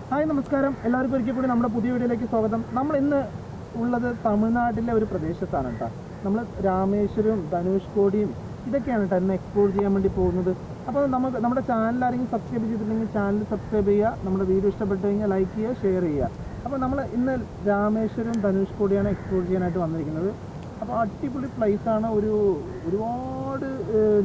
Hi നമസ്കാരം, എല്ലാവർക്കും ഒരിക്കൽ കൂടി നമ്മുടെ പുതിയ വീഡിയോയിലേക്ക് സ്വാഗതം. നമ്മൾ ഇന്ന് ഉള്ളത് തമിഴ്നാട്ടിലെ ഒരു പ്രദേശത്താണ് കേട്ടോ. നമ്മൾ രാമേശ്വരവും ധനുഷ്കോടിയും ഇതൊക്കെയാണ് കേട്ടോ ഇന്ന് എക്സ്പ്ലോർ ചെയ്യാൻ വേണ്ടി പോകുന്നത്. അപ്പോൾ നമ്മുടെ ചാനൽ ആരെങ്കിലും സബ്സ്ക്രൈബ് ചെയ്തിട്ടുണ്ടെങ്കിൽ ചാനൽ സബ്സ്ക്രൈബ് ചെയ്യുക, നമ്മുടെ വീഡിയോ ഇഷ്ടപ്പെട്ട് കഴിഞ്ഞാൽ ലൈക്ക് ചെയ്യുക, ഷെയർ ചെയ്യുക. അപ്പോൾ നമ്മൾ ഇന്ന് രാമേശ്വരവും ധനുഷ്കോടിയാണ് എക്സ്പ്ലോർ ചെയ്യാനായിട്ട് വന്നിരിക്കുന്നത്. അപ്പോൾ അടിപൊളി പ്ലേസാണ്. ഒരുപാട്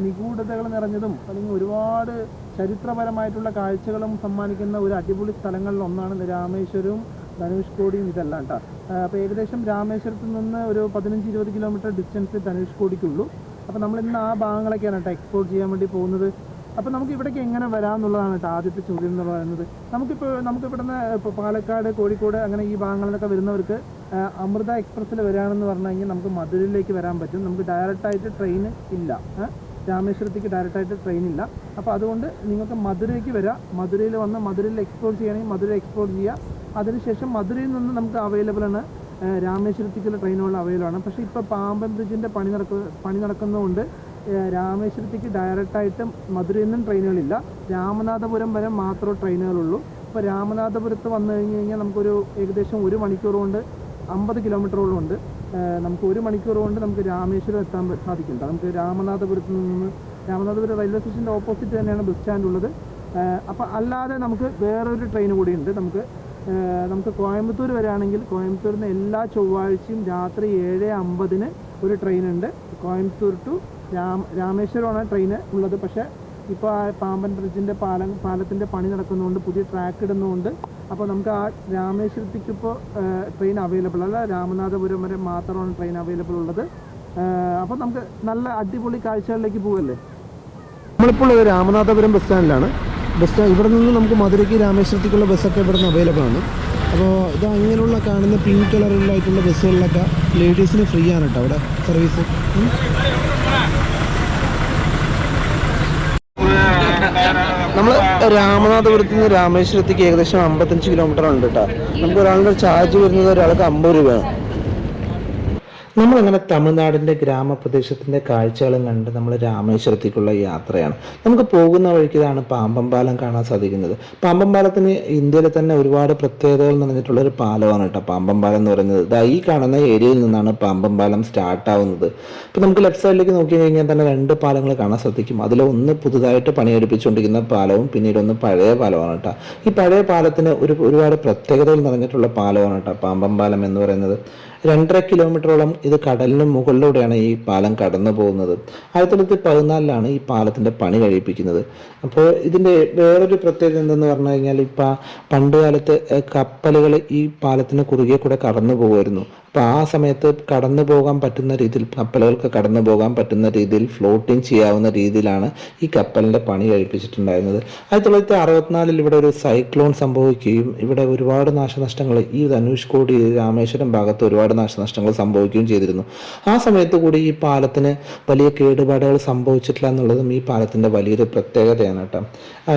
നിഗൂഢതകൾ നിറഞ്ഞതും അല്ലെങ്കിൽ ഒരുപാട് ചരിത്രപരമായിട്ടുള്ള കാഴ്ചകളും സമ്മാനിക്കുന്ന ഒരു അടിപൊളി സ്ഥലങ്ങളിൽ ഒന്നാണ് രാമേശ്വരവും ധനുഷ്കോടിയും ഇതെല്ലാം കേട്ടോ. അപ്പോൾ ഏകദേശം രാമേശ്വരത്തിൽ നിന്ന് ഒരു 15-20 കിലോമീറ്റർ ഡിസ്റ്റൻസ് ധനുഷ്കോടിക്കുള്ളൂ. അപ്പോൾ നമ്മൾ ഇന്ന് ആ ഭാഗങ്ങളൊക്കെയാണ് കേട്ടോ എക്സ്പ്ലോർ ചെയ്യാൻ വേണ്ടി പോകുന്നത്. അപ്പോൾ നമുക്ക് ഇവിടേക്ക് എങ്ങനെ വരാമെന്നുള്ളതാണ് കേട്ടോ ആദ്യത്തെ ചോദ്യം എന്ന് പറയുന്നത്. നമുക്കിവിടുന്ന് ഇപ്പോൾ പാലക്കാട്, കോഴിക്കോട് അങ്ങനെ ഈ ഭാഗങ്ങളിലൊക്കെ വരുന്നവർക്ക് അമൃത എക്സ്പ്രസ്സിൽ വരികയാണെന്ന് പറഞ്ഞു കഴിഞ്ഞാൽ നമുക്ക് മധുരയിലേക്ക് വരാൻ പറ്റും. നമുക്ക് ഡയറക്റ്റായിട്ട് ട്രെയിൻ ഇല്ല, രാമേശ്വരത്തേക്ക് ഡയറക്റ്റായിട്ട് ട്രെയിൻ ഇല്ല. അപ്പോൾ അതുകൊണ്ട് നിങ്ങൾക്ക് മധുരയ്ക്ക് വരാം. മധുരയിൽ വന്ന് മധുരയിൽ എക്സ്പ്ലോർ ചെയ്യണമെങ്കിൽ മധുര എക്സ്പ്ലോർ ചെയ്യുക. അതിനുശേഷം മധുരയിൽ നിന്ന് നമുക്ക് അവൈലബിൾ ആണ് രാമേശ്വരത്തേക്കുള്ള ട്രെയിനുകൾ അവൈലബിൾ ആണ്. പക്ഷേ ഇപ്പോൾ പാമ്പൻ ബ്രിഡ്ജിൻ്റെ പണി നടക്കുന്നതുകൊണ്ട് രാമേശ്വരത്തേക്ക് ഡയറക്റ്റായിട്ട് മധുരയിൽ നിന്നും ട്രെയിനുകളില്ല. രാമനാഥപുരം വരെ മാത്രമേ ട്രെയിനുകളുള്ളൂ. ഇപ്പോൾ രാമനാഥപുരത്ത് വന്നു കഴിഞ്ഞാൽ നമുക്കൊരു ഏകദേശം 1 മണിക്കൂർ കൊണ്ട് 50 കിലോമീറ്ററോളം ഉണ്ട്. നമുക്ക് 1 മണിക്കൂർ കൊണ്ട് നമുക്ക് രാമേശ്വരം എത്താൻ സാധിക്കും. നമുക്ക് രാമനാഥപുരത്ത് നിന്ന് രാമനാഥപുരം റെയിൽവേ സ്റ്റേഷൻ്റെ ഓപ്പോസിറ്റ് തന്നെയാണ് ബസ് സ്റ്റാൻഡ് ഉള്ളത്. അപ്പോൾ അല്ലാതെ നമുക്ക് വേറൊരു ട്രെയിൻ കൂടിയുണ്ട്. നമുക്ക് കോയമ്പത്തൂർ വരികയാണെങ്കിൽ കോയമ്പത്തൂരിൽ നിന്ന് എല്ലാ ചൊവ്വാഴ്ചയും രാത്രി 7:50 ഒരു ട്രെയിനുണ്ട്. കോയമ്പത്തൂർ ടു രാമേശ്വരമാണ് ട്രെയിൻ ഉള്ളത്. പക്ഷേ ഇപ്പോൾ ആ പാമ്പൻ ബ്രിഡ്ജിൻ്റെ പാലത്തിൻ്റെ പണി നടക്കുന്നതുകൊണ്ട് പുതിയ ട്രാക്ക് ഇടുന്നതുകൊണ്ട് അപ്പോൾ നമുക്ക് ആ രാമേശ്വരത്തേക്ക് ഇപ്പോൾ ട്രെയിൻ അവൈലബിൾ അല്ല. രാമനാഥപുരം വരെ മാത്രമാണ് ട്രെയിൻ അവൈലബിൾ ഉള്ളത്. അപ്പോൾ നമുക്ക് നല്ല അടിപൊളി കാഴ്ചകളിലേക്ക് പോകല്ലേ. നമ്മളിപ്പോൾ ഉള്ളത് രാമനാഥപുരം ബസ് സ്റ്റാൻഡിലാണ്. ഇവിടെ നിന്ന് നമുക്ക് മധുരയ്ക്ക് രാമേശ്വരത്തേക്കുള്ള ബസ്സൊക്കെ ഇവിടെ നിന്ന് അവൈലബിൾ ആണ്. അപ്പോൾ ഇത് അങ്ങനെയുള്ള കാണുന്ന പിങ്ക് കളറിലായിട്ടുള്ള ബസ്സുകളിലൊക്കെ ലേഡീസിന് ഫ്രീ ആണ് കേട്ടോ അവിടെ സർവീസ്. നമ്മൾ രാമനാഥപുരത്ത് നിന്ന് രാമേശ്വരത്തേക്ക് ഏകദേശം 55 കിലോമീറ്റർ ഉണ്ട് കേട്ടോ. നമുക്ക് ഒരാളുടെ ചാർജ് വരുന്നത് ഒരാൾക്ക് 50 രൂപയാണ്. നമ്മളങ്ങനെ തമിഴ്നാടിൻ്റെ ഗ്രാമപ്രദേശത്തിൻ്റെ കാഴ്ചകളും കണ്ട് നമ്മൾ രാമേശ്വരത്തേക്കുള്ള യാത്രയാണ്. നമുക്ക് പോകുന്ന വഴിക്കാണ് പാമ്പൻ പാലം കാണാൻ സാധിക്കുന്നത്. പാമ്പൻ പാലത്തിന് ഇന്ത്യയിലെ തന്നെ ഒരുപാട് പ്രത്യേകതകൾ നിറഞ്ഞിട്ടുള്ളൊരു പാലമാണ് കേട്ടോ പാമ്പൻ പാലം എന്ന് പറയുന്നത്. ഈ കാണുന്ന ഏരിയയിൽ നിന്നാണ് പാമ്പൻ പാലം സ്റ്റാർട്ടാവുന്നത്. ഇപ്പോൾ നമുക്ക് ലെഫ്റ്റ് സൈഡിലേക്ക് നോക്കി കഴിഞ്ഞാൽ തന്നെ 2 പാലങ്ങൾ കാണാൻ സാധിക്കും. അതിലൊന്ന് പുതുതായിട്ട് പണിയെടുപ്പിച്ചുകൊണ്ടിരിക്കുന്ന പാലവും പിന്നീട് ഒന്ന് പഴയ പാലമാണ് കേട്ടോ. ഈ പഴയ പാലത്തിന് ഒരുപാട് പ്രത്യേകതകൾ നിറഞ്ഞിട്ടുള്ള പാലമാണ് കേട്ടോ പാമ്പൻ പാലം എന്ന് പറയുന്നത്. 2.5 കിലോമീറ്ററോളം ഇത് കടലിന് മുകളിലൂടെയാണ് ഈ പാലം കടന്നു പോകുന്നത്. 1914 ഈ പാലത്തിൻ്റെ പണി കഴിപ്പിക്കുന്നത്. അപ്പോൾ ഇതിൻ്റെ വേറൊരു പ്രത്യേകത എന്തെന്ന് പറഞ്ഞു കഴിഞ്ഞാൽ പണ്ട് കാലത്ത് കപ്പലുകൾ ഈ പാലത്തിന് കുറുകെ കൂടെ കടന്നു പോകുമായിരുന്നു. അപ്പോൾ ആ സമയത്ത് കടന്നു പോകാൻ പറ്റുന്ന രീതിയിൽ കപ്പലുകൾക്ക് കടന്നു പോകാൻ പറ്റുന്ന രീതിയിൽ ഫ്ലോട്ടിങ് ചെയ്യാവുന്ന രീതിയിലാണ് ഈ കപ്പലിൻ്റെ പണി കഴിപ്പിച്ചിട്ടുണ്ടായിരുന്നത്. 1964 ഇവിടെ ഒരു സൈക്ലോൺ സംഭവിക്കുകയും ഇവിടെ ഒരുപാട് നാശനഷ്ടങ്ങൾ ഈ ധനുഷ്കോടി രാമേശ്വരം ഭാഗത്ത് ഒരുപാട് നാശനഷ്ടങ്ങൾ സംഭവിക്കുകയും ചെയ്തിരുന്നു. ആ സമയത്ത് കൂടി ഈ പാലത്തിന് വലിയ കേടുപാടുകൾ സംഭവിച്ചിട്ടില്ല എന്നുള്ളതും ഈ പാലത്തിൻ്റെ വലിയൊരു പ്രത്യേകതയാണ് കേട്ടോ.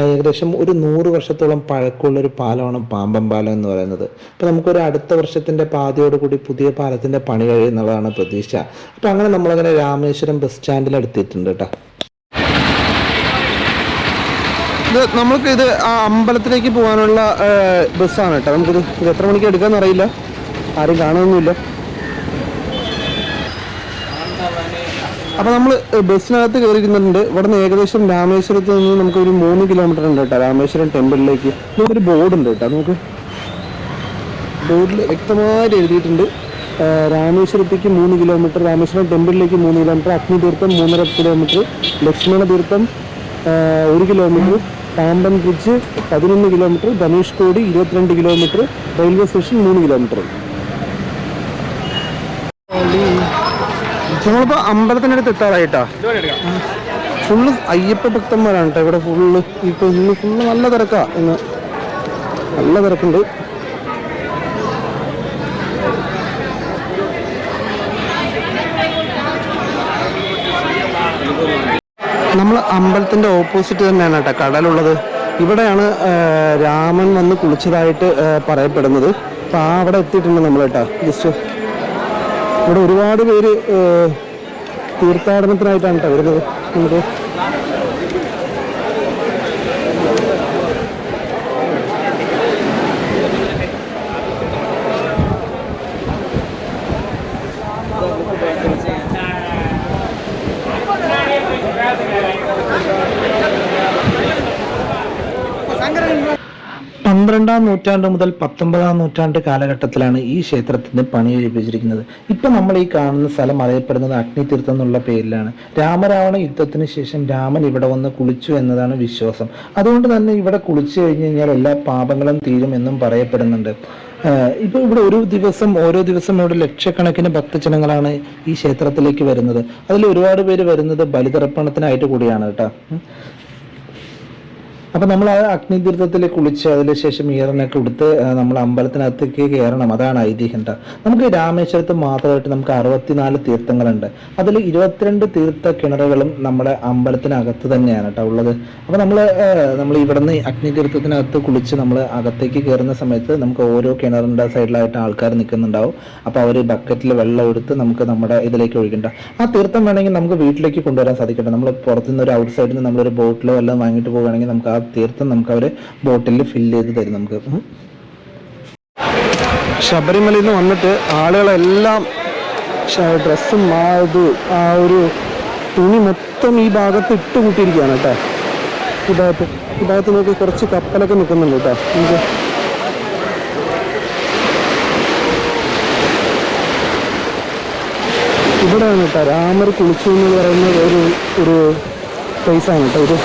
ഏകദേശം ഒരു 100 വർഷത്തോളം പഴക്കമുള്ളൊരു പാലമാണ് പാമ്പൻ പാലം എന്ന് പറയുന്നത്. അപ്പോൾ നമുക്കൊരു അടുത്ത വർഷത്തിൻ്റെ പാതയോടുകൂടി പുതിയ പാലത്തിന്റെ പണി കഴിയുന്നുള്ളതാണ് പ്രതീക്ഷ. അപ്പൊ അങ്ങനെ നമ്മളങ്ങനെ രാമേശ്വരം ബസ് സ്റ്റാൻഡിൽ എടുത്തിട്ടുണ്ട് കേട്ടോ. ഇത് ആ അമ്പലത്തിലേക്ക് പോകാനുള്ള ബസ്സാണ് കേട്ടോ. ഇത് എത്ര മണിക്ക് എടുക്കാന്ന് അറിയില്ല, ആരും കാണുന്നില്ല. അപ്പൊ നമ്മൾ ബസ്സിനകത്ത് കയറിക്കുന്നുണ്ട്. ഇവിടെ നിന്ന് ഏകദേശം രാമേശ്വരത്ത് നിന്ന് നമുക്കൊരു 3 കിലോമീറ്റർ ഉണ്ട് കേട്ടോ രാമേശ്വരം ടെമ്പിളിലേക്ക്. നമുക്കൊരു ബോർഡ് ഉണ്ട് കേട്ടോ. നമുക്ക് ബോർഡിൽ വ്യക്തമായിട്ട് എഴുതിയിട്ടുണ്ട് രാമേശ്വരത്തേക്ക് 3 കിലോമീറ്റർ, രാമേശ്വരം ടെമ്പിളിലേക്ക് 3 kilometre, Agnitheertham 3.5 kilometre, Lakshmana Theertham 1 kilometre, Pamban bridge 11 kilometre, Dhanushkodi 22 kilometre, railway station 3 kilometre. നമ്മളിപ്പോൾ അമ്പലത്തിനടുത്ത് എത്താറായിട്ടാ. ഫുള്ള് അയ്യപ്പ ഭക്തന്മാരാണ് കേട്ടോ ഇവിടെ. ഫുള്ള് നല്ല തിരക്കാ. ഇന്ന് നല്ല തിരക്കുണ്ട്. നമ്മൾ അമ്പലത്തിൻ്റെ ഓപ്പോസിറ്റ് തന്നെയാണ് കേട്ടോ കടലുള്ളത്. ഇവിടെയാണ് രാമൻ വന്ന് കുളിച്ചതായിട്ട് പറയപ്പെടുന്നത്. അപ്പോൾ അവിടെ എത്തിയിട്ടുണ്ട് നമ്മൾ കേട്ടോ. ജസ്റ്റ് ഇവിടെ ഒരുപാട് പേര് തീർത്ഥാടനത്തിനായിട്ടാണ് കേട്ടോ വരുന്നത്. നമുക്ക് 12-ാം നൂറ്റാണ്ട് മുതൽ 19-ാം നൂറ്റാണ്ട് കാലഘട്ടത്തിലാണ് ഈ ക്ഷേത്രത്തിന് പണിയെഴുപ്പിച്ചിരിക്കുന്നത്. ഇപ്പൊ നമ്മൾ ഈ കാണുന്ന സ്ഥലം അറിയപ്പെടുന്നത് അഗ്നിതീർത്ഥം എന്നുള്ള പേരിലാണ്. രാമരാവണ യുദ്ധത്തിന് ശേഷം രാമൻ ഇവിടെ വന്ന് കുളിച്ചു എന്നതാണ് വിശ്വാസം. അതുകൊണ്ട് തന്നെ ഇവിടെ കുളിച്ചു കഴിഞ്ഞു കഴിഞ്ഞാൽ എല്ലാ പാപങ്ങളും തീരും എന്നും പറയപ്പെടുന്നുണ്ട്. ഇപ്പൊ ഇവിടെ ഓരോ ദിവസം ഇവിടെ ലക്ഷക്കണക്കിന് ഭക്തജനങ്ങളാണ് ഈ ക്ഷേത്രത്തിലേക്ക് വരുന്നത്. അതിൽ ഒരുപാട് പേര് വരുന്നത് ബലിതർപ്പണത്തിനായിട്ട് കൂടിയാണ് കേട്ടോ. അപ്പൊ നമ്മൾ ആ അഗ്നിതീർത്ഥത്തിൽ കുളിച്ച് അതിനുശേഷം ഈറനൊക്കെ കൊടുത്ത് നമ്മൾ അമ്പലത്തിനകത്തേക്ക് കയറണം. അതാണ് ഐതിഹ്യം. നമുക്ക് രാമേശ്വരത്ത് മാത്രമായിട്ട് നമുക്ക് 64 തീർത്ഥങ്ങളുണ്ട്. അതിൽ 22 തീർത്ഥ കിണറുകളും നമ്മുടെ അമ്പലത്തിനകത്ത് തന്നെയാണ് കേട്ടോ ഉള്ളത്. അപ്പൊ നമ്മൾ ഇവിടുന്ന് അഗ്നിതീർത്ഥത്തിനകത്ത് കുളിച്ച് നമ്മൾ അകത്തേക്ക് കയറുന്ന സമയത്ത് നമുക്ക് ഓരോ കിണറിന്റെ സൈഡിലായിട്ട് ആൾക്കാർ നിൽക്കുന്നുണ്ടാവും. അപ്പൊ അവര് ബക്കറ്റിൽ വെള്ളം എടുത്ത് നമുക്ക് നമ്മുടെ ഇതിലേക്ക് ഒഴിക്കണ്ട. ആ തീർത്ഥം വേണമെങ്കിൽ നമുക്ക് വീട്ടിലേക്ക് കൊണ്ടുവരാൻ സാധിക്കട്ടെ. നമ്മൾ പുറത്തുനിന്ന് ഒരു ഔട്ട് സൈഡിൽ നിന്ന് നമ്മളൊരു ബോട്ടിലോ എല്ലാം വാങ്ങിയിട്ട് പോവുകയാണെങ്കിൽ നമുക്ക് ആ തീർത്ഥം നമുക്ക് അവർ ബോട്ടിൽ ഫില്ല് ചെയ്ത് തരും. നമുക്ക് ശബരിമലയിൽ നിന്ന് വന്നിട്ട് ആളുകളെല്ലാം ഡ്രസ്സും ആ ഒരു തുണി മൊത്തം ഈ ഭാഗത്ത് ഇട്ട് കൂട്ടിയിരിക്കുകയാണ് കേട്ടോ. ഈ ഭാഗത്ത് നോക്കി കുറച്ച് കപ്പലൊക്കെ നിൽക്കുന്നുണ്ട് കേട്ടോ. നമുക്ക് ഇവിടെയാണ് കേട്ടോ രാമർ കുളിച്ചു എന്ന് പറയുന്നത് ഒരു പ്ലേസാണ് കേട്ടോ.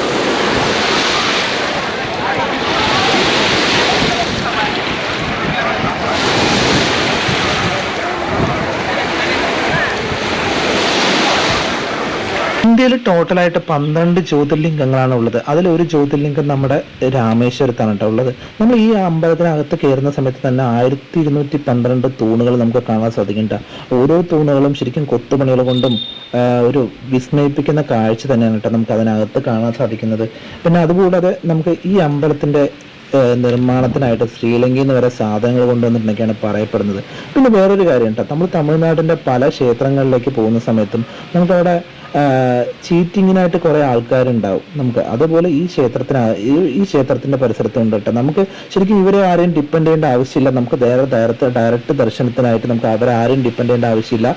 ഇന്ത്യയിൽ ടോട്ടലായിട്ട് 12 ജ്യോതിർലിംഗങ്ങളാണ് ഉള്ളത്. അതിലൊരു ജ്യോതിർലിംഗം നമ്മുടെ രാമേശ്വരത്താണ് കേട്ടോ ഉള്ളത്. നമ്മൾ ഈ അമ്പലത്തിനകത്ത് കയറുന്ന സമയത്ത് തന്നെ 1212 തൂണുകൾ നമുക്ക് കാണാൻ സാധിക്കുന്നുണ്ട്. ഓരോ തൂണുകളും ശരിക്കും കൊത്തുപണികൾ കൊണ്ടും ഒരു വിസ്മയിപ്പിക്കുന്ന കാഴ്ച തന്നെയാണ് കേട്ടോ നമുക്ക് അതിനകത്ത് കാണാൻ സാധിക്കുന്നത്. പിന്നെ അതുകൂടാതെ നമുക്ക് ഈ അമ്പലത്തിന്റെ നിർമ്മാണത്തിനായിട്ട് ശ്രീലങ്കയിൽ നിന്ന് വരെ സാധനങ്ങൾ കൊണ്ടുവന്നിട്ടുണ്ടെന്നാണ് പറയപ്പെടുന്നത്. പിന്നെ വേറൊരു കാര്യം കേട്ടോ, നമ്മൾ തമിഴ്നാടിന്റെ പല ക്ഷേത്രങ്ങളിലേക്ക് പോകുന്ന സമയത്തും നമുക്കവിടെ ചീറ്റിങ്ങിനായിട്ട് കുറെ ആൾക്കാരുണ്ടാവും. നമുക്ക് അതുപോലെ ഈ ക്ഷേത്രത്തിന്റെ പരിസരത്തുണ്ട് കേട്ടോ. നമുക്ക് ശരിക്കും ഇവരെ ആരെയും ഡിപ്പെൻഡ് ചെയ്യേണ്ട ആവശ്യമില്ല. നമുക്ക് ഡയറക്റ്റ് ദർശനത്തിനായിട്ട് നമുക്ക് അവരെ ആരെയും ഡിപ്പെൻഡ് ചെയ്യേണ്ട ആവശ്യമില്ല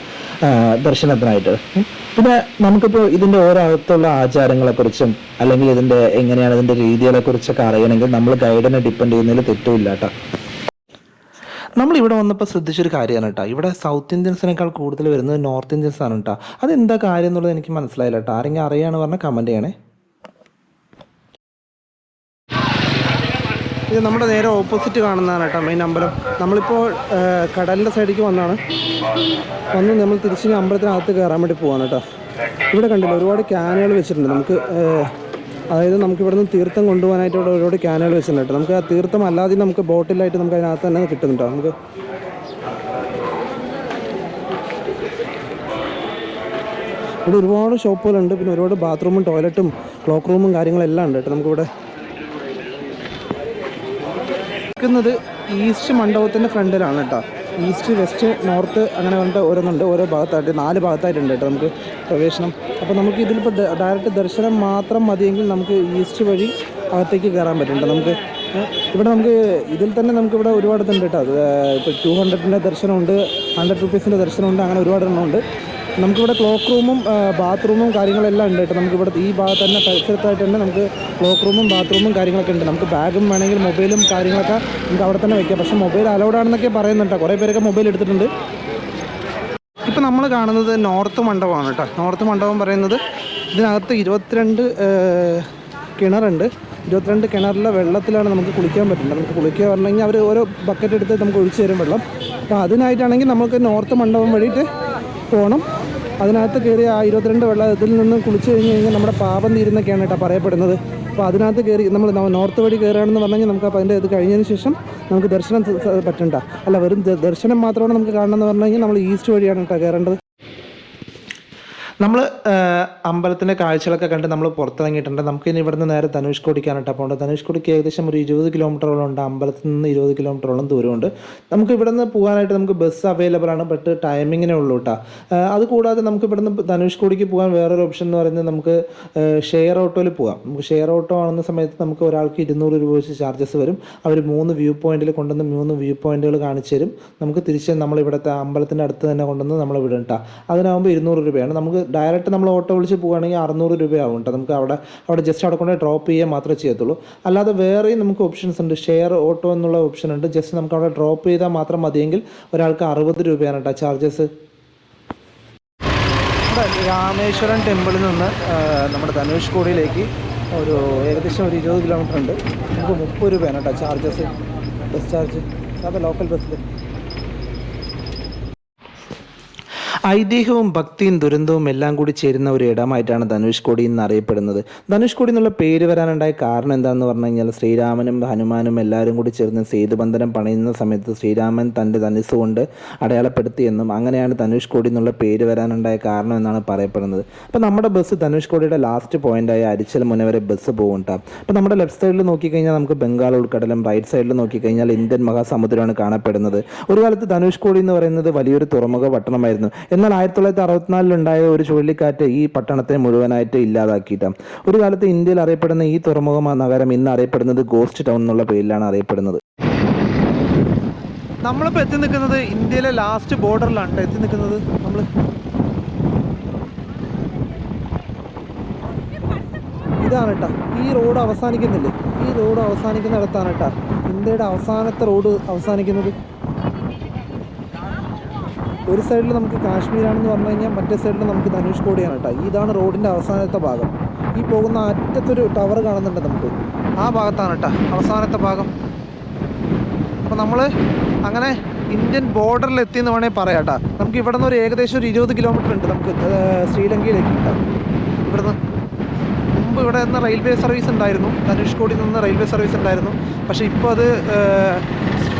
ദർശനത്തിനായിട്ട്. പിന്നെ നമുക്കിപ്പോൾ ഇതിന്റെ ഓരോത്തുള്ള ആചാരങ്ങളെ കുറിച്ചും അല്ലെങ്കിൽ എങ്ങനെയാണ് ഇതിന്റെ രീതികളെ കുറിച്ചൊക്കെ അറിയണമെങ്കിൽ നമ്മൾ ഗൈഡിനെ ഡിപ്പെൻഡ് ചെയ്യുന്നതിൽ തെറ്റുമില്ല കേട്ടോ. നമ്മളിവിടെ വന്നപ്പോൾ ശ്രദ്ധിച്ചൊരു കാര്യമാണ് കേട്ടോ, ഇവിടെ സൗത്ത് ഇന്ത്യൻസിനേക്കാൾ കൂടുതൽ വരുന്നത് നോർത്ത് ഇന്ത്യൻസ് ആണ് കേട്ടോ. അതെന്താ കാര്യം എന്നുള്ളത് എനിക്ക് മനസ്സിലായില്ല കേട്ടോ. ആരെങ്കിലും അറിയാന്ന് പറഞ്ഞാൽ കമൻറ്റ് ചെയ്യണേ. ഇത് നമ്മുടെ നേരെ ഓപ്പോസിറ്റ് കാണുന്നതാണ് കേട്ടോ മെയിൻ അമ്പലം. നമ്മളിപ്പോൾ കടലിൻ്റെ സൈഡിലേക്ക് വന്ന് നമ്മൾ തിരിച്ച് അമ്പലത്തിനകത്ത് കയറാൻ വേണ്ടി പോവാണ് കേട്ടോ. ഇവിടെ കണ്ടില്ല ഒരുപാട് ക്യാനുകൾ വെച്ചിട്ടുണ്ട്. അതായത് നമുക്ക് ഇവിടെ നിന്ന് തീർത്ഥം കൊണ്ടുപോകാനായിട്ട് ഇവിടെ ഒരുപാട് ക്യാനുകൾ വെച്ചിട്ടുണ്ട് കേട്ടോ. നമുക്ക് ആ തീർത്ഥം അല്ലാതെ നമുക്ക് ബോട്ടിലായിട്ട് നമുക്ക് അതിനകത്ത് തന്നെ കിട്ടുന്നുണ്ടോ. നമുക്ക് ഇവിടെ ഒരുപാട് ഷോപ്പുകളുണ്ട്. പിന്നെ ഒരുപാട് ബാത്റൂമും ടോയ്ലറ്റും ക്ലോക്ക് റൂമും കാര്യങ്ങളെല്ലാം ഉണ്ട് കേട്ടോ. നമുക്കിവിടെ നിൽക്കുന്നത് ഈസ്റ്റ് മണ്ഡപത്തിൻ്റെ ഫ്രണ്ടിലാണ് കേട്ടോ. ഈസ്റ്റ്, വെസ്റ്റ്, നോർത്ത് അങ്ങനെ പറഞ്ഞിട്ട് ഓരോന്നുണ്ട്. ഓരോ ഭാഗത്തായിട്ട് 4 ഭാഗത്തായിട്ടുണ്ട് കേട്ടോ നമുക്ക് പ്രവേശനം. അപ്പോൾ നമുക്ക് ഇതിലിപ്പോൾ ഡയറക്റ്റ് ദർശനം മാത്രം മതിയെങ്കിൽ നമുക്ക് ഈസ്റ്റ് വഴി അകത്തേക്ക് കയറാൻ പറ്റുന്നുണ്ട്. നമുക്ക് ഇവിടെ നമുക്ക് ഇതിൽ തന്നെ നമുക്കിവിടെ ഒരുപാട് ഇതുണ്ട് കേട്ടോ. ഇപ്പോൾ 200ൻ്റെ ദർശനമുണ്ട്, 100 റുപ്പീസിൻ്റെ ദർശനമുണ്ട്, അങ്ങനെ ഒരുപാട് എണ്ണമുണ്ട്. നമുക്കിവിടെ ക്ലോക്ക് റൂമും ബാത്റൂമും കാര്യങ്ങളെല്ലാം ഉണ്ട് കേട്ടോ. നമുക്കിവിടെ ഈ ഭാഗത്ത് തന്നെ പരിസരത്തായിട്ട് തന്നെ നമുക്ക് ക്ലോക്ക് റൂമും ബാത്റൂമും കാര്യങ്ങളൊക്കെ ഉണ്ട്. നമുക്ക് ബാഗും വേണമെങ്കിൽ മൊബൈലും കാര്യങ്ങളൊക്കെ നമുക്ക് അവിടെ തന്നെ വയ്ക്കാം. പക്ഷേ മൊബൈൽ അലൗഡാണെന്നൊക്കെ പറയുന്നുണ്ട്. കുറേ പേരൊക്കെ മൊബൈൽ എടുത്തിട്ടുണ്ട്. ഇപ്പം നമ്മൾ കാണുന്നത് നോർത്ത് മണ്ഡപമാണ് കേട്ടോ. നോർത്ത് മണ്ഡപം പറയുന്നത് ഇതിനകത്ത് 22 കിണറുണ്ട്. 22 കിണറിലെ വെള്ളത്തിലാണ് നമുക്ക് കുളിക്കാൻ പറ്റുന്നത്. നമുക്ക് കുളിക്കുക പറഞ്ഞു കഴിഞ്ഞാൽ അവർ ഓരോ ബക്കറ്റ് എടുത്ത് നമുക്ക് ഒഴിച്ചു തരും വെള്ളം. അപ്പോൾ അതിനായിട്ടാണെങ്കിൽ നമുക്ക് നോർത്ത് മണ്ഡപം വഴിയിട്ട് പോകണം. അതിനകത്ത് കയറി ആ 22 വെള്ളത്തിൽ നിന്ന് കുളിച്ച് കഴിഞ്ഞാൽ നമ്മുടെ പാപം തീരുന്നൊക്കെയാണ് കേട്ടോ പറയപ്പെടുന്നത്. അപ്പോൾ അതിനകത്ത് കയറി നമ്മൾ നോർത്ത് വഴി കയറുകയാണെന്ന് പറഞ്ഞു കഴിഞ്ഞാൽ നമുക്ക് അപ്പോൾ അതിൻ്റെ ഇത് കഴിഞ്ഞതിന് ശേഷം നമുക്ക് ദർശനം പറ്റണ്ട. അല്ല, വെറും ദർശനം മാത്രമാണ് നമുക്ക് കാണണമെന്ന് പറഞ്ഞു കഴിഞ്ഞാൽ നമ്മൾ ഈസ്റ്റ് വഴിയാണ് കേട്ടോ കയറേണ്ടത്. നമ്മൾ അമ്പലത്തിൻ്റെ കാഴ്ചകളൊക്കെ കണ്ട് നമ്മൾ പുറത്തിറങ്ങിയിട്ടുണ്ട്. നമുക്കിനി ഇവിടുന്ന് നേരെ ധനുഷ്കോടിക്കാണ് കേട്ടോ പോകേണ്ടത്. ധനുഷ്കോടിക്ക് ഏകദേശം ഒരു 20 കിലോമീറ്ററോളം ഉണ്ട്. അമ്പലത്തിൽ നിന്ന് 20 കിലോമീറ്ററോളം ദൂരമുണ്ട്. നമുക്ക് ഇവിടുന്ന് പോകാനായിട്ട് നമുക്ക് ബസ് അവൈലബിൾ ആണ്, ബട്ട് ടൈമിങ്ങിനേ ഉള്ളൂ കേട്ടോ. അതുകൂടാതെ നമുക്ക് ഇവിടുന്ന് ധനുഷ്കോടിക്ക് പോകാൻ വേറൊരു ഓപ്ഷൻ എന്ന് പറയുന്നത് നമുക്ക് ഷെയർ ഓട്ടോയിൽ പോകാം. നമുക്ക് ഷെയർ ഓട്ടോ ആവുന്ന സമയത്ത് നമുക്ക് ഒരാൾക്ക് 200 രൂപ വെച്ച് ചാർജസ് വരും. അവർ 3 വ്യൂ പോയിന്റിൽ കൊണ്ടുവന്ന് 3 വ്യൂ പോയിന്റുകൾ കാണിച്ചു തരും. നമുക്ക് തിരിച്ച് നമ്മളിവിടുത്തെ അമ്പലത്തിൻ്റെ അടുത്ത് തന്നെ കൊണ്ടുവന്ന് നമ്മൾ വിടും കേട്ടോ. അതിനാകുമ്പോൾ 200 രൂപയാണ്. നമുക്ക് ഡയറക്റ്റ് നമ്മൾ ഓട്ടോ വിളിച്ച് പോകുകയാണെങ്കിൽ 600 രൂപയാവും കേട്ടോ. നമുക്ക് അവിടെ ജസ്റ്റ് അവിടെ കൊണ്ട് ഡ്രോപ്പ് ചെയ്യുക മാത്രമേ ചെയ്യത്തുള്ളൂ. അല്ലാതെ വേറെയും നമുക്ക് ഓപ്ഷൻസ് ഉണ്ട്. ഷെയർ ഓട്ടോ എന്നുള്ള ഓപ്ഷൻ ഉണ്ട്. ജസ്റ്റ് നമുക്ക് അവിടെ ഡ്രോപ്പ് ചെയ്താൽ മാത്രം മതിയെങ്കിൽ ഒരാൾക്ക് 60 രൂപയാണ് കേട്ടോ ചാർജസ്. രാമേശ്വരം ടെമ്പിളിൽ നിന്ന് നമ്മുടെ ധനുഷ്കോടിയിലേക്ക് ഏകദേശം ഒരു 20 കിലോമീറ്റർ ഉണ്ട്. നമുക്ക് 30 രൂപയാണ് കേട്ടോ ചാർജസ്, ബസ് ചാർജ്. അത് ലോക്കൽ ബസ്സിൽ. ഐതിഹ്യവും ഭക്തിയും ദുരന്തവും എല്ലാം കൂടി ചേരുന്ന ഒരു ഇടമായിട്ടാണ് ധനുഷ്കോടി എന്ന് അറിയപ്പെടുന്നത്. ധനുഷ്കോടി എന്നുള്ള പേര് വരാനുണ്ടായ കാരണം എന്താണെന്ന് പറഞ്ഞു കഴിഞ്ഞാൽ ശ്രീരാമനും ഹനുമാനും എല്ലാവരും കൂടി ചേർന്ന് സേതുബന്ധനം പണിയുന്ന സമയത്ത് ശ്രീരാമൻ തൻ്റെ ധനുസ് കൊണ്ട് അടയാളപ്പെടുത്തിയെന്നും അങ്ങനെയാണ് ധനുഷ്കോടി എന്നുള്ള പേര് വരാനുണ്ടായ കാരണം എന്നാണ് പറയപ്പെടുന്നത്. അപ്പോൾ നമ്മുടെ ബസ് ധനുഷ്കോടിയുടെ ലാസ്റ്റ് പോയിൻ്റായ അരിച്ചൽ മുന വരെ ബസ് പോകും കേട്ടോ. അപ്പോൾ നമ്മുടെ ലെഫ്റ്റ് സൈഡിൽ നോക്കിക്കഴിഞ്ഞാൽ നമുക്ക് ബംഗാൾ ഉൾക്കടലും, റൈറ്റ് സൈഡിൽ നോക്കിക്കഴിഞ്ഞാൽ ഇന്ത്യൻ മഹാസമുദ്രമാണ് കാണപ്പെടുന്നത്. ഒരു കാലത്ത് ധനുഷ്കോടി എന്ന് പറയുന്നത് വലിയൊരു തുറമുഖ പട്ടണമായിരുന്നു. എന്നാൽ 1964 ഒരു ചുഴലിക്കാറ്റ് ഈ പട്ടണത്തെ മുഴുവനായിട്ട് ഇല്ലാതാക്കിയിട്ടാണ്. ഒരു കാലത്ത് ഇന്ത്യയിൽ അറിയപ്പെടുന്ന ഈ തുറമുഖ നഗരം ഇന്ന് അറിയപ്പെടുന്നത് ഗോസ്റ്റ് ടൗൺ എന്നുള്ള പേരിലാണ് അറിയപ്പെടുന്നത്. നമ്മളിപ്പോൾ എത്തി നിൽക്കുന്നത് ഇന്ത്യയിലെ ലാസ്റ്റ് ബോർഡറിലാണ് എത്തി നിൽക്കുന്നത്. നമ്മൾ ഇതാണ് കേട്ടോ, ഈ റോഡ് അവസാനിക്കുന്നില്ലേ, ഈ റോഡ് അവസാനിക്കുന്നിടത്താണ് കേട്ടോ ഇന്ത്യയുടെ അവസാനത്തെ റോഡ് അവസാനിക്കുന്നത്. ഒരു സൈഡിൽ നമുക്ക് കാശ്മീരാണെന്ന് പറഞ്ഞു കഴിഞ്ഞാൽ മറ്റേ സൈഡിൽ നമുക്ക് ധനുഷ്കോടിയാണ് കേട്ടോ. ഇതാണ് റോഡിൻ്റെ അവസാനത്തെ ഭാഗം. ഈ പോകുന്ന അറ്റത്തൊരു ടവർ കാണുന്നുണ്ട് നമുക്ക്, ആ ഭാഗത്താണ് കേട്ടോ അവസാനത്തെ ഭാഗം. അപ്പോൾ നമ്മൾ അങ്ങനെ ഇന്ത്യൻ ബോർഡറിൽ എത്തിയെന്ന് വേണമെങ്കിൽ പറയാം കേട്ടോ. നമുക്ക് ഇവിടെ നിന്ന് ഒരു ഏകദേശം ഒരു 20 കിലോമീറ്റർ ഉണ്ട് നമുക്ക് ശ്രീലങ്കയിലേക്ക് കിട്ടാം. ഇവിടുന്ന് മുമ്പ് ഇവിടെ നിന്ന് റെയിൽവേ സർവീസ് ഉണ്ടായിരുന്നു, ധനുഷ്കോടിയിൽ നിന്ന് റെയിൽവേ സർവീസ് ഉണ്ടായിരുന്നു. പക്ഷേ ഇപ്പോൾ അത്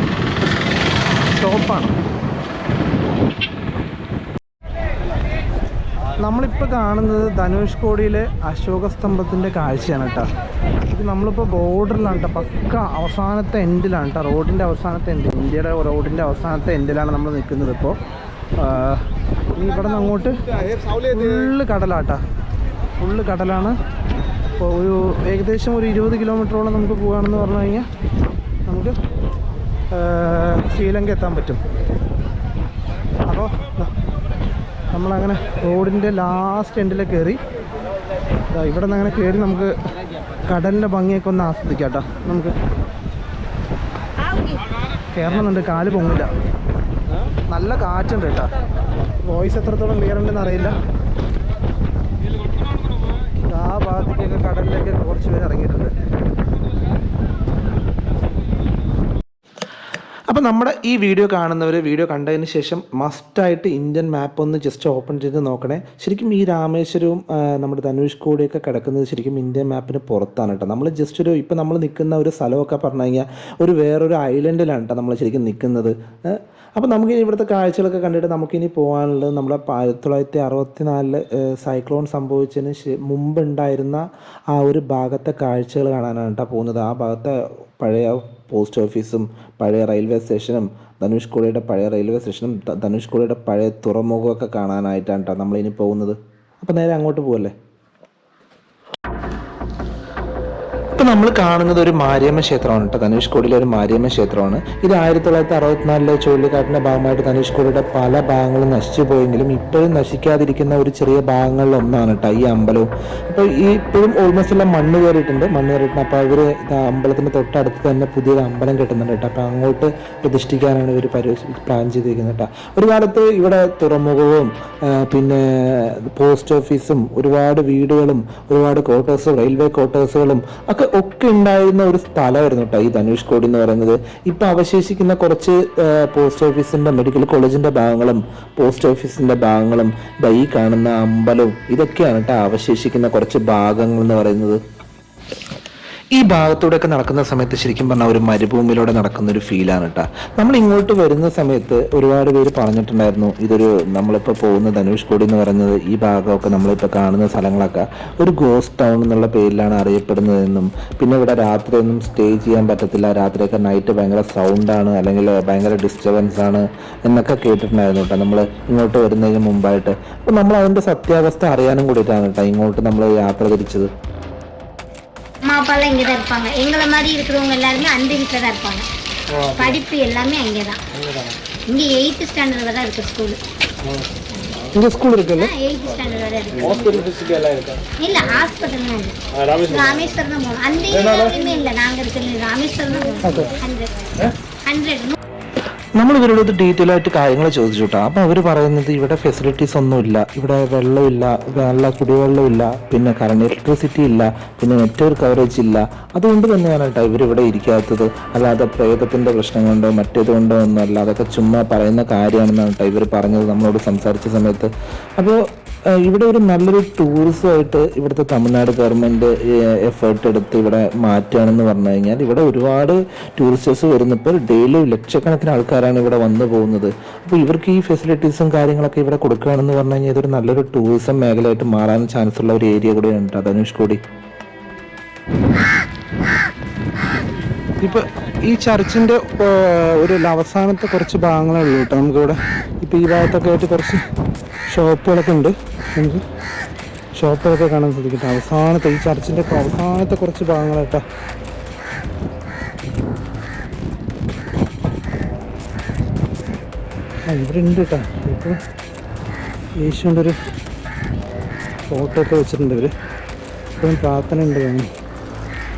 സ്റ്റോപ്പാണ്. നമ്മളിപ്പോൾ കാണുന്നത് ധനുഷ്കോടിയിലെ അശോക സ്തംഭത്തിൻ്റെ കാഴ്ചയാണ് കേട്ടോ. ഇത് നമ്മളിപ്പോൾ ബോർഡറിലാണ് കേട്ടോ, പക്ക അവസാനത്തെ എൻഡിലാണ് കേട്ടോ, റോഡിൻ്റെ അവസാനത്തെ എൻഡ്, ഇന്ത്യയുടെ റോഡിൻ്റെ അവസാനത്തെ എൻഡിലാണ് നമ്മൾ നിൽക്കുന്നത്. ഇപ്പോൾ ഇവിടെ നിന്ന് അങ്ങോട്ട് ഫുള്ള് കടലാട്ടോ, ഫുള്ള് കടലാണ്. അപ്പോൾ ഏകദേശം ഒരു 20 കിലോമീറ്ററോളം നമുക്ക് പോകുകയാണെന്ന് പറഞ്ഞു കഴിഞ്ഞാൽ നമുക്ക് ശ്രീലങ്ക എത്താൻ പറ്റും. അപ്പോൾ നമ്മളങ്ങനെ റോഡിൻ്റെ ലാസ്റ്റ് എൻഡിൽ കയറി, ഇവിടെ നിന്ന് അങ്ങനെ കയറി നമുക്ക് കടലിൻ്റെ ഭംഗിയൊക്കെ ഒന്ന് ആസ്വദിക്കാം കേട്ടോ. നമുക്ക് കയറണമെന്നുണ്ട്, കാല് പൊങ്ങില്ല, നല്ല കാറ്റുണ്ട് കേട്ടോ. വോയിസ് എത്രത്തോളം ക്ലിയർ ഉണ്ടെന്ന് അറിയില്ല. ആ ഭാഗത്തേക്കൊക്കെ കടലിലേക്ക് കുറച്ച് പേര് ഇറങ്ങിയിട്ടുണ്ട്. അപ്പോൾ നമ്മുടെ ഈ വീഡിയോ കാണുന്നവർ വീഡിയോ കണ്ടതിന് ശേഷം മസ്റ്റായിട്ട് ഇന്ത്യൻ മാപ്പ് ഒന്ന് ജസ്റ്റ് ഓപ്പൺ ചെയ്ത് നോക്കണേ. ശരിക്കും ഈ രാമേശ്വരവും നമ്മുടെ ധനുഷ്കോടിയൊക്കെ കിടക്കുന്നത് ശരിക്കും ഇന്ത്യൻ മാപ്പിന് പുറത്താണ് കേട്ടോ. നമ്മൾ ജസ്റ്റ് ഇപ്പം നമ്മൾ നിൽക്കുന്ന ഒരു സ്ഥലമൊക്കെ പറഞ്ഞു കഴിഞ്ഞാൽ വേറൊരു ഐലൻഡിലാണ് കേട്ടോ നമ്മൾ ശരിക്കും നിൽക്കുന്നത്. അപ്പോൾ നമുക്ക് ഇവിടുത്തെ കാഴ്ചകളൊക്കെ കണ്ടിട്ട് നമുക്കിനി പോകാനുള്ളത് നമ്മുടെ 1964 സൈക്ലോൺ സംഭവിച്ചതിന് മുമ്പുണ്ടായിരുന്ന ആ ഒരു ഭാഗത്തെ കാഴ്ചകൾ കാണാനാണ് കേട്ടോ പോകുന്നത്. ആ ഭാഗത്തെ പഴയ പോസ്റ്റ് ഓഫീസും പഴയ റെയിൽവേ സ്റ്റേഷനും ധനുഷ്കോടിയുടെ പഴയ റെയിൽവേ സ്റ്റേഷനും ധനുഷ്കോടിയുടെ പഴയ തുറമുഖമൊക്കെ കാണാനായിട്ടാണ് കേട്ടോ നമ്മളിനി പോകുന്നത്. അപ്പോൾ നേരെ അങ്ങോട്ട് പോകല്ലേ. ഇപ്പം നമ്മൾ കാണുന്നത് ഒരു മാരിയമ്മ ക്ഷേത്രമാണ് കേട്ടോ, ധനുഷ്കോടിയിലെ ഒരു മാരിയമ്മ ക്ഷേത്രമാണ്. ഇത് 1964 ചുഴലിക്കാറ്റിൻ്റെ ഭാഗമായിട്ട് ധനുഷ്കോടിയുടെ പല ഭാഗങ്ങളും നശിച്ചു പോയെങ്കിലും ഇപ്പോഴും നശിക്കാതിരിക്കുന്ന ഒരു ചെറിയ ഭാഗങ്ങളിൽ ഒന്നാണ് കേട്ടോ ഈ അമ്പലവും. അപ്പോൾ ഈ ഇപ്പോഴും ഓൾമോസ്റ്റ് എല്ലാം മണ്ണ് കയറിയിട്ടുണ്ട്. അപ്പോൾ അവർ അമ്പലത്തിൻ്റെ തൊട്ടടുത്ത് തന്നെ പുതിയൊരു അമ്പലം കെട്ടുന്നുണ്ട് കേട്ടോ. അപ്പോൾ അങ്ങോട്ട് പ്രതിഷ്ഠിക്കാനാണ് ഇവർ പ്ലാൻ ചെയ്തിരിക്കുന്നത് കേട്ടോ. ഒരു കാലത്ത് ഇവിടെ തുറമുഖവും പിന്നെ പോസ്റ്റ് ഓഫീസും ഒരുപാട് വീടുകളും ഒരുപാട് ക്വാർട്ടേഴ്സും റെയിൽവേ ക്വാർട്ടേഴ്സുകളും ഒക്കെ ഉണ്ടായിരുന്ന ഒരു സ്ഥലമായിരുന്നു കേട്ടോ ഈ ധനുഷ്കോടി എന്ന് പറയുന്നത്. ഇപ്പം അവശേഷിക്കുന്ന കുറച്ച് പോസ്റ്റ് ഓഫീസിൻ്റെ മെഡിക്കൽ കോളേജിൻ്റെ ഭാഗങ്ങളും പോസ്റ്റ് ഓഫീസിൻ്റെ ഭാഗങ്ങളും ഈ കാണുന്ന അമ്പലവും ഇതൊക്കെയാണ് കേട്ടോ അവശേഷിക്കുന്ന കുറച്ച് ഭാഗങ്ങൾ എന്ന് പറയുന്നത്. ഈ ഭാഗത്തൂടെയൊക്കെ നടക്കുന്ന സമയത്ത് ശരിക്കും പറഞ്ഞാൽ ഒരു മരുഭൂമിയിലൂടെ നടക്കുന്ന ഒരു ഫീലാണ് കേട്ടോ. നമ്മൾ ഇങ്ങോട്ട് വരുന്ന സമയത്ത് ഒരുപാട് പേര് പറഞ്ഞിട്ടുണ്ടായിരുന്നു നമ്മളിപ്പോൾ പോകുന്ന ധനുഷ്കോടി എന്ന് പറയുന്നത് ഈ ഭാഗമൊക്കെ നമ്മളിപ്പോൾ കാണുന്ന സ്ഥലങ്ങളൊക്കെ ഒരു ഗോസ്റ്റ് ടൗൺ എന്നുള്ള പേരിലാണ് അറിയപ്പെടുന്നതെന്നും പിന്നെ ഇവിടെ രാത്രിയൊന്നും സ്റ്റേ ചെയ്യാൻ പറ്റത്തില്ല, രാത്രിയൊക്കെ നൈറ്റ് ഭയങ്കര സൗണ്ടാണ് അല്ലെങ്കിൽ ഭയങ്കര ഡിസ്റ്റർബൻസ് ആണ് എന്നൊക്കെ കേട്ടിട്ടുണ്ടായിരുന്നു കേട്ടോ നമ്മൾ ഇങ്ങോട്ട് വരുന്നതിന് മുമ്പായിട്ട്. അപ്പോൾ നമ്മൾ അതിൻ്റെ സത്യാവസ്ഥ അറിയാനും കൂടിയിട്ടാണ് കേട്ടോ ഇങ്ങോട്ട് നമ്മൾ യാത്ര തിരിച്ചത്. அம்மாப்பாலாம் இங்கே தான் இருப்பாங்க. எங்களை மாதிரி இருக்கிறவங்க எல்லாருமே அந்த வீட்டில் தான் இருப்பாங்க. படிப்பு எல்லாமே அங்கே தான். இங்கே 8th ஸ்டாண்டர்டில் தான் இருக்குது ஸ்கூலு. இங்கே ஸ்கூல் இருக்குல்ல? 8th ஸ்டாண்டர்ட் வரை இருக்கு. ஹாஸ்பிட்டல் ஃபெசிலிட்டி எல்லாம் இருக்கா? இல்ல ஹாஸ்பிட்டல் தான் இல்ல. ராமேஸ்வரம் தான் போகணும். அந்த ஏரியாவுமே இல்ல. நாங்க இருக்கிறது ராமேஸ்வரம் தான் போகணும். 100 നമ്മൾ ഇവരോട് ഡീറ്റെയിൽ ആയിട്ട് കാര്യങ്ങൾ ചോദിച്ചു കേട്ടോ. അപ്പം അവർ പറയുന്നത് ഇവിടെ ഫെസിലിറ്റീസ് ഒന്നുമില്ല, ഇവിടെ വെള്ളമില്ല, നല്ല കുടിവെള്ളമില്ല, പിന്നെ കറണ്ട് ഇലക്ട്രിസിറ്റി ഇല്ല, പിന്നെ നെറ്റ്വർക്ക് കവറേജ് ഇല്ല. അതുകൊണ്ട് തന്നെയാണ് കേട്ടോ ഇവരിവിടെ ഇരിക്കാത്തത്. അല്ലാതെ പ്രേതത്തിൻ്റെ പ്രശ്നം കൊണ്ടോ മറ്റേതുകൊണ്ടോ ഒന്നും അല്ല, അതൊക്കെ ചുമ്മാ പറയുന്ന കാര്യമാണെന്നാണ് കേട്ടോ ഇവർ പറഞ്ഞത് നമ്മളോട് സംസാരിച്ച സമയത്ത്. അപ്പോൾ ഇവിടെ ഒരു നല്ലൊരു ടൂറിസമായിട്ട് ഇവിടുത്തെ തമിഴ്നാട് ഗവൺമെൻറ് എഫേർട്ട് എടുത്ത് ഇവിടെ മാറ്റുകയാണെന്ന് പറഞ്ഞു കഴിഞ്ഞാൽ ഇവിടെ ഒരുപാട് ടൂറിസ്റ്റേഴ്സ് വരുന്നപ്പോൾ ഡെയിലി ലക്ഷക്കണക്കിന് ആൾക്കാരാണ് ഇവിടെ വന്നു പോകുന്നത്. അപ്പോൾ ഇവർക്ക് ഈ ഫെസിലിറ്റീസും കാര്യങ്ങളൊക്കെ ഇവിടെ കൊടുക്കുകയാണെന്ന് പറഞ്ഞു കഴിഞ്ഞാൽ ഇതൊരു നല്ലൊരു ടൂറിസം മേഖലയായിട്ട് മാറാൻ ചാൻസ് ഉള്ള ഒരു ഏരിയ കൂടിയാണ് കേട്ടോ ധനുഷ്കോടി. ഇപ്പം ഈ ചർച്ചിൻ്റെ ഒരു അവസാനത്തെ കുറച്ച് ഭാഗങ്ങളേ ഉള്ളൂ കേട്ടോ നമുക്കിവിടെ. ഇപ്പം ഈ ഭാഗത്തൊക്കെ ആയിട്ട് കുറച്ച് ഷോപ്പുകളൊക്കെ ഉണ്ട്, നമുക്ക് ഷോപ്പുകളൊക്കെ കാണാൻ സാധിക്കും. അവസാനത്തെ ഈ ചർച്ചിൻ്റെ അവസാനത്തെ കുറച്ച് ഭാഗങ്ങളായിട്ടോ. ഇവിടെ ഉണ്ട് കേട്ടോ. ഇപ്പോൾ യേശുവിൻ്റെ ഒരു ഫോട്ടോ ഒക്കെ വെച്ചിട്ടുണ്ട് ഇവർ. ഇപ്പോഴും പ്രാർത്ഥന ഉണ്ട് കാണും.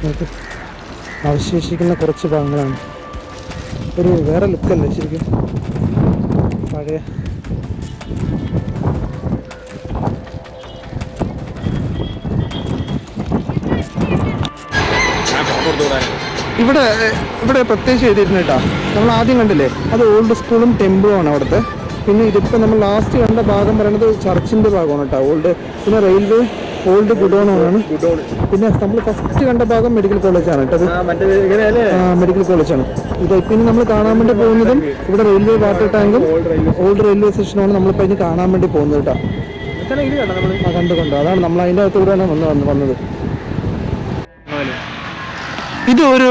നമുക്ക് അവശേഷിക്കുന്ന കുറച്ച് ഭാഗങ്ങളാണ്. ഒരു വേറെ ലുക്കല്ലേ ശരിക്കും പഴയ. ഇവിടെ ഇവിടെ പ്രത്യേകിച്ച് എഴുതിയിട്ടുണ്ട് കേട്ടോ. നമ്മൾ ആദ്യം കണ്ടില്ലേ, അത് ഓൾഡ് സ്കൂളും ടെമ്പിളും ആണ് അവിടുത്തെ. പിന്നെ ഇതിപ്പോൾ നമ്മൾ ലാസ്റ്റ് കണ്ട ഭാഗം പറയുന്നത് ചർച്ചിൻ്റെ ഭാഗമാണ് കേട്ടോ, ഓൾഡ്. പിന്നെ റെയിൽവേ ഓൾഡ് ഗുഡോണാണ്. പിന്നെ നമ്മൾ ഫസ്റ്റ് കണ്ട ഭാഗം മെഡിക്കൽ കോളേജാണ് കേട്ടോ. മെഡിക്കൽ കോളേജാണ് ഇത്. പിന്നെ നമ്മൾ കാണാൻ വേണ്ടി പോകുന്നതും ഇവിടെ റെയിൽവേ വാട്ടർ ടാങ്കും ഓൾഡ് റെയിൽവേ സ്റ്റേഷനുമാണ് നമ്മളിപ്പോൾ ഇനി കാണാൻ വേണ്ടി പോകുന്നത് കേട്ടോ. കണ്ടുകൊണ്ടോ, അതാണ് നമ്മൾ അതിൻ്റെ അകത്തൂടെയാണ് വന്നത്. ഇത് ഒരു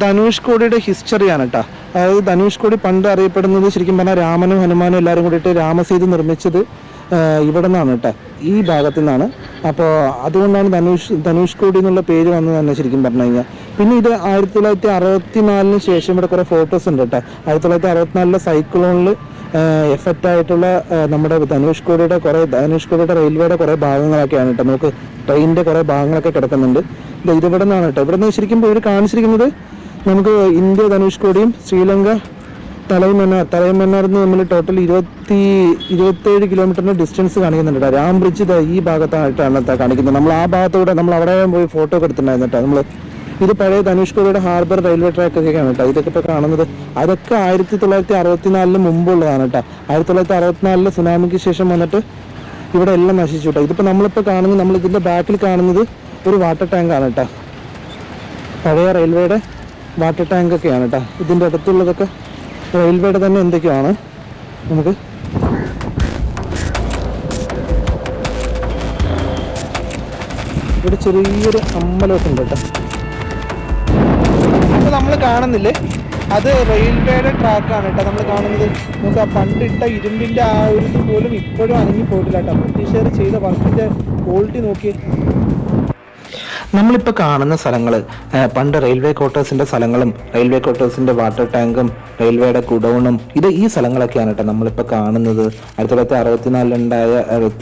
ധനുഷ്കോടിയുടെ ഹിസ്റ്ററിയാണ് കേട്ടോ. അതായത് ധനുഷ്കോടി പണ്ട് അറിയപ്പെടുന്നത് ശരിക്കും പറഞ്ഞാൽ രാമനും ഹനുമാനും എല്ലാവരും കൂടിയിട്ട് രാമസേതു നിർമ്മിച്ചത് ഇവിടെ നിന്നാണ് കേട്ടോ, ഈ ഭാഗത്തു നിന്നാണ്. അപ്പോൾ അതുകൊണ്ടാണ് ധനുഷ്കോടി എന്നുള്ള പേര് വന്നത് തന്നെ ശരിക്കും പറഞ്ഞു കഴിഞ്ഞാൽ. പിന്നെ ഇത് 1964 ശേഷം ഇവിടെ കുറേ ഫോട്ടോസ് ഉണ്ട് കേട്ടോ. 1964 സൈക്ലോണിൽ എഫക്റ്റ് ആയിട്ടുള്ള നമ്മുടെ ധനുഷ്കോടിയുടെ റെയിൽവേയുടെ കുറേ ഭാഗങ്ങളൊക്കെയാണ് കേട്ടോ. നമുക്ക് ട്രെയിനിൻ്റെ കുറേ ഭാഗങ്ങളൊക്കെ കിടക്കുന്നുണ്ട്. ഇതിവിടെ നിന്നാണ് കേട്ടോ. ഇവിടെ നിന്ന് ശരിക്കും ഇവർ കാണിച്ചിരിക്കുന്നത് നമുക്ക് ഇന്ത്യ ധനുഷ്കോടിയും ശ്രീലങ്ക തലൈമന്നാർ തമ്മിൽ ടോട്ടൽ 27 കിലോമീറ്ററിൻ്റെ ഡിസ്റ്റൻസ് കാണിക്കുന്നുണ്ട് കേട്ടോ. രാം ബ്രിഡ്ജ് ഈ ഭാഗത്തായിട്ടാണ് കാണിക്കുന്നത്. നമ്മൾ ആ ഭാഗത്തൂടെ നമ്മൾ അവിടെ പോയി ഫോട്ടോ ഒക്കെ എടുത്തിട്ടുണ്ടായിരുന്നു കേട്ടോ. നമ്മൾ ഇത് പഴയ ധനുഷ്കോടിയുടെ ഹാർബർ റെയിൽവേ ട്രാക്ക് ഒക്കെയാണ് കേട്ടോ. ഇതൊക്കെ ഇപ്പോൾ കാണുന്നത് അതൊക്കെ 1964 മുമ്പുള്ളതാണ് കേട്ടോ. 1964 സുനാമിക്ക് ശേഷം വന്നിട്ട് ഇവിടെ എല്ലാം നശിച്ചു കേട്ടോ. ഇതിപ്പോൾ നമ്മളിപ്പോൾ കാണുന്നത്, നമ്മൾ ഇതിൻ്റെ ബാക്കിൽ കാണുന്നത് ഒരു വാട്ടർ ടാങ്കാണ് കേട്ടോ. പഴയ റെയിൽവേയുടെ വാട്ടർ ടാങ്കൊക്കെയാണ് കേട്ടോ. ഇതിൻ്റെ അടുത്തുള്ളതൊക്കെ റെയിൽവേയുടെ തന്നെ എന്തൊക്കെയാണ്. നമുക്ക് ഇവിടെ ചെറിയൊരു അമ്പലമൊക്കെ ഉണ്ട് കേട്ടോ. ഇപ്പോൾ നമ്മൾ കാണുന്നില്ലേ, അത് റെയിൽവേയുടെ ട്രാക്കാണ് കേട്ടോ നമ്മൾ കാണുന്നത്. നമുക്ക് ആ പണ്ടിട്ട ഇരുമ്പിൻ്റെ ആ ഒരു ഇത് പോലും ഇപ്പോഴും അനങ്ങി പോയിട്ടില്ല കേട്ടോ. ബ്രിട്ടീഷുകാർ ചെയ്ത വർക്കിൻ്റെ ക്വാളിറ്റി നോക്കി. നമ്മളിപ്പോൾ കാണുന്ന സ്ഥലങ്ങൾ പണ്ട് റെയിൽവേ ക്വാർട്ടേഴ്സിൻ്റെ സ്ഥലങ്ങളും റെയിൽവേ ക്വാർട്ടേഴ്സിൻ്റെ വാട്ടർ ടാങ്കും റെയിൽവേയുടെ കുഡൗണും ഇത് ഈ സ്ഥലങ്ങളൊക്കെയാണ് കേട്ടോ നമ്മളിപ്പോൾ കാണുന്നത്. 1964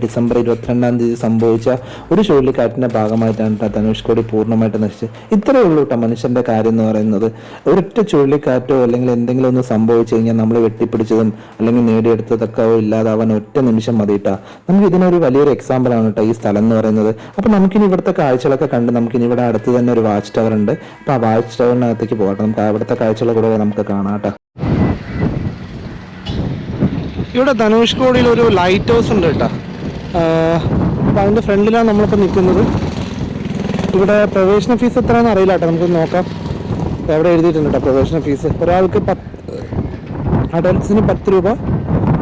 ഡിസംബർ 22 സംഭവിച്ച ഒരു ചുഴലിക്കാറ്റിൻ്റെ ഭാഗമായിട്ടാണ് കേട്ടോ ധനുഷ്കോടി പൂർണ്ണമായിട്ട് നശിച്ചത്. ഇത്രയേ ഉള്ളൂ കേട്ടോ മനുഷ്യൻ്റെ കാര്യം എന്ന് പറയുന്നത്. ഒരൊറ്റ ചുഴലിക്കാറ്റോ അല്ലെങ്കിൽ എന്തെങ്കിലും ഒന്ന് സംഭവിച്ചു കഴിഞ്ഞാൽ നമ്മൾ വെട്ടിപ്പിടിച്ചതും അല്ലെങ്കിൽ നേടിയെടുത്തതൊക്കെ ഇല്ലാതാവാൻ ഒറ്റ നിമിഷം മതി കേട്ടോ. നമുക്ക് ഇതിനൊരു വലിയൊരു എക്സാമ്പിളാണ് കേട്ടോ ഈ സ്ഥലം എന്ന് പറയുന്നത്. അപ്പോൾ നമുക്കിനി ഇവിടുത്തെ കാഴ്ചകളൊക്കെ കണ്ട് നമുക്കിനി ഇവിടെ അടുത്ത് തന്നെ ഒരു വാച്ച് ടവർ ഉണ്ട്. അപ്പോൾ ആ വാച്ച് ടവറിനകത്തേക്ക് പോകട്ടെ. നമുക്ക് അവിടുത്തെ കാഴ്ചകൾ കൂടെ നമുക്ക് കാണാം കേട്ടോ. ഇവിടെ ധനുഷ്കോടിയിൽ ഒരു ലൈറ്റ് ഹൗസ് ഉണ്ട് കേട്ടോ. അപ്പോൾ അതിൻ്റെ ഫ്രണ്ടിലാണ് നമ്മളിപ്പോൾ നിൽക്കുന്നത്. ഇവിടെ പ്രവേശന ഫീസ് എത്രയാണെന്ന് അറിയില്ല കേട്ടോ, നമുക്ക് നോക്കാം. എവിടെ എഴുതിയിട്ടുണ്ട് കേട്ടോ പ്രവേശന ഫീസ്. ഒരാൾക്ക് അഡൽട്ട്സിന് 10 രൂപ,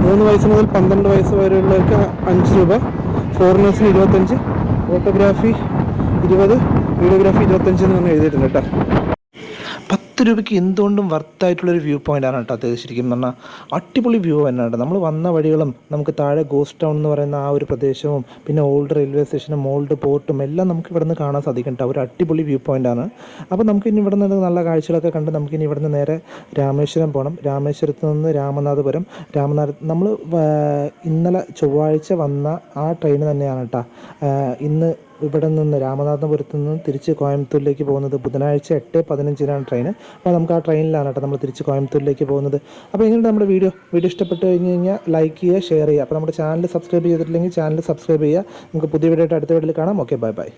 3 വയസ്സ് മുതൽ 12 വയസ്സ് വരെയുള്ളവർക്ക് 5 രൂപ, ഫോറിനേഴ്സിന് 25, ഫോട്ടോഗ്രാഫി 20, വീഡിയോഗ്രാഫി 25 എന്ന് പറഞ്ഞ് എഴുതിയിട്ടുണ്ട് കേട്ടോ. രൂപയ്ക്ക് എന്തുകൊണ്ടും വർത്തായിട്ടുള്ളൊരു വ്യൂ പോയിൻ്റാണ് കേട്ടോ അത്. ശരിക്കും പറഞ്ഞാൽ അടിപൊളി വ്യൂ തന്നെയാണ്. നമ്മൾ വന്ന വഴികളും നമുക്ക് താഴെ ഗോസ്റ്റ് ടൗൺ എന്ന് പറയുന്ന ആ ഒരു പ്രദേശവും പിന്നെ ഓൾഡ് റെയിൽവേ സ്റ്റേഷനും ഓൾഡ് പോർട്ടും എല്ലാം നമുക്ക് ഇവിടെ നിന്ന് കാണാൻ സാധിക്കും കേട്ടോ. ഒരു അടിപൊളി വ്യൂ പോയിൻ്റാണ്. അപ്പോൾ നമുക്കിനി ഇവിടെ നിന്ന് നല്ല കാഴ്ചകളൊക്കെ കണ്ട് നമുക്കിനി ഇവിടെ നിന്ന് നേരെ രാമേശ്വരം പോകണം. രാമേശ്വരത്ത് നിന്ന് രാമനാഥപുരം നമ്മൾ ഇന്നലെ ചൊവ്വാഴ്ച വന്ന ആ ട്രെയിൻ തന്നെയാണ് കേട്ടോ ഇന്ന് ഇവിടെ നിന്ന് രാമനാഥപുരത്ത് നിന്ന് തിരിച്ച് കോയമ്പത്തൂരിലേക്ക് പോകുന്നത്. ബുധനാഴ്ച 8:15 ട്രെയിൻ. അപ്പോൾ നമുക്ക് ആ ട്രെയിനിലാണ് കേട്ടോ നമ്മൾ തിരിച്ച് കോയമ്പത്തൂരിലേക്ക് പോകുന്നത്. അപ്പോൾ എങ്ങനെയുണ്ട് നമ്മുടെ വീഡിയോ ഇഷ്ടപ്പെട്ട് കഴിഞ്ഞ് കഴിഞ്ഞാൽ ലൈക്ക് ചെയ്യുക, ഷെയർ ചെയ്യുക. അപ്പോൾ നമ്മുടെ ചാനൽ സബ്സ്ക്രൈബ് ചെയ്തിട്ടില്ലെങ്കിൽ ചാനൽ സബ്സ്ക്രൈബ് ചെയ്യുക. നമുക്ക് പുതിയ വീഡിയോ ആയിട്ട് അടുത്ത വീഡിയോയിൽ കാണാം. Okay, by.